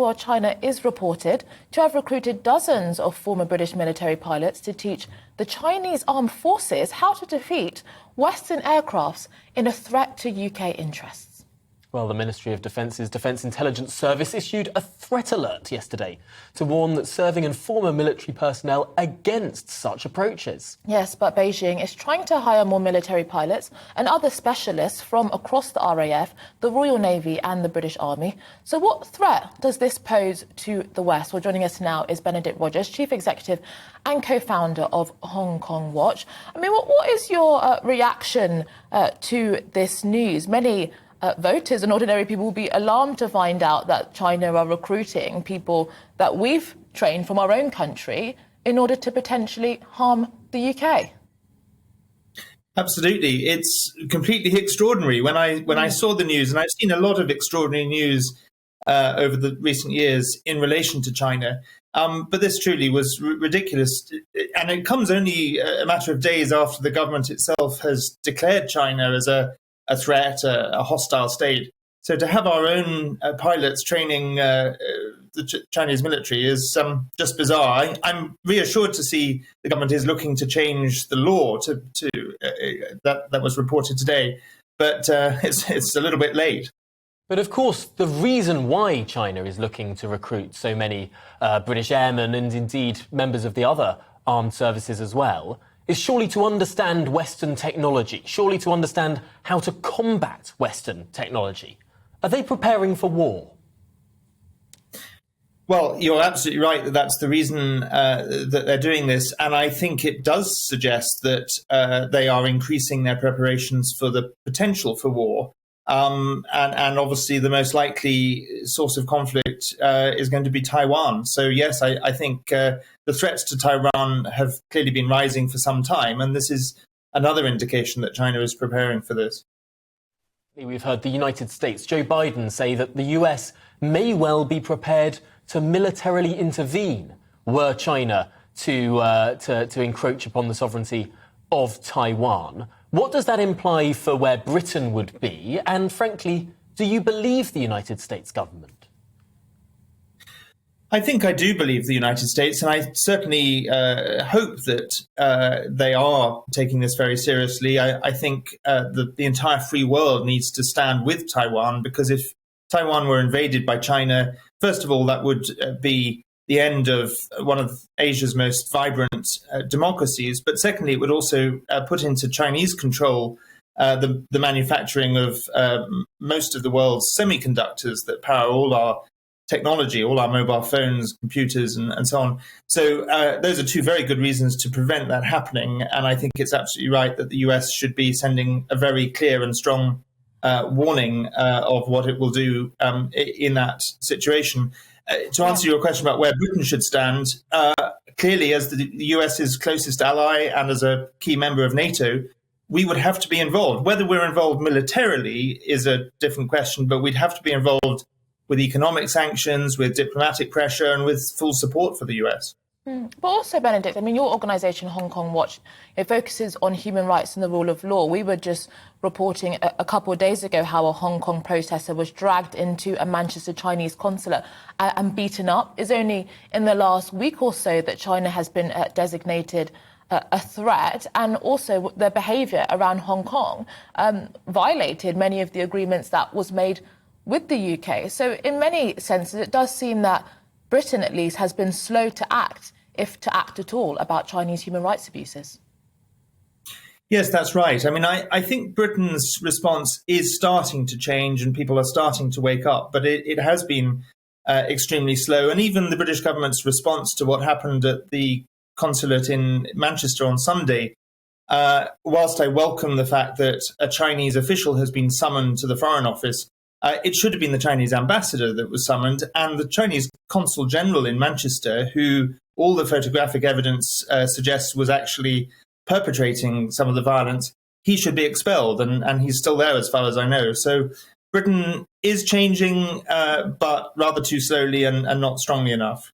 Meanwhile, China is reported to have recruited dozens of former British military pilots to teach the Chinese armed forces how to defeat Western aircrafts in a threat to UK interests. Well, the Ministry of Defence's Defence Intelligence Service issued a threat alert yesterday to warn that serving in former military personnel against such approaches. Yes, but Beijing is trying to hire more military pilots and other specialists from across the RAF, the Royal Navy and the British Army. So what threat does this pose to the West? Well, joining us now is Benedict Rogers, Chief Executive and co-founder of Hong Kong Watch. I mean, what is your reaction to this news? Many voters and ordinary people will be alarmed to find out that China are recruiting people that we've trained from our own country in order to potentially harm the UK. Absolutely. It's completely extraordinary. When I saw the news, and I've seen a lot of extraordinary news over the recent years in relation to China, but this truly was ridiculous. And it comes only a matter of days after the government itself has declared China as a threat, a hostile state. So to have our own pilots training the Chinese military is just bizarre. I'm reassured to see the government is looking to change the law to that was reported today, but it's a little bit late. But of course, the reason why China is looking to recruit so many British airmen and indeed members of the other armed services as well is surely to understand Western technology, surely to understand how to combat Western technology. Are they preparing for war? Well, you're absolutely right that that's the reason that they're doing this. And I think it does suggest that they are increasing their preparations for the potential for war. And obviously the most likely source of conflict is going to be Taiwan. So, yes, I think the threats to Taiwan have clearly been rising for some time. And this is another indication that China is preparing for this. We've heard the United States, Joe Biden, say that the US may well be prepared to militarily intervene were China to encroach upon the sovereignty of Taiwan. What does that imply for where Britain would be? And frankly, do you believe the United States government? I think I do believe the United States, and I certainly hope that they are taking this very seriously. I think the entire free world needs to stand with Taiwan, because if Taiwan were invaded by China, first of all, that would be the end of one of Asia's most vibrant democracies. But secondly, it would also put into Chinese control the manufacturing of most of the world's semiconductors that power all our technology, all our mobile phones, computers, and so on. So those are two very good reasons to prevent that happening. And I think it's absolutely right that the US should be sending a very clear and strong warning of what it will do in that situation. To answer your question about where Britain should stand, clearly as the US's closest ally and as a key member of NATO, we would have to be involved. Whether we're involved militarily is a different question, but we'd have to be involved with economic sanctions, with diplomatic pressure, and with full support for the US. But also, Benedict, I mean, your organisation, Hong Kong Watch, it focuses on human rights and the rule of law. We were just reporting a couple of days ago how a Hong Kong protester was dragged into a Manchester Chinese consulate and beaten up. It's only in the last week or so that China has been designated a threat, and also their behaviour around Hong Kong violated many of the agreements that was made with the UK. So in many senses, it does seem that Britain, at least, has been slow to act, if to act at all, about Chinese human rights abuses. Yes, that's right. I mean, I think Britain's response is starting to change and people are starting to wake up, but it has been extremely slow. And even the British government's response to what happened at the consulate in Manchester on Sunday, whilst I welcome the fact that a Chinese official has been summoned to the Foreign Office, it should have been the Chinese ambassador that was summoned, and the Chinese consul general in Manchester, who all the photographic evidence suggests was actually perpetrating some of the violence, he should be expelled, and he's still there as far as I know. So Britain is changing, but rather too slowly and not strongly enough.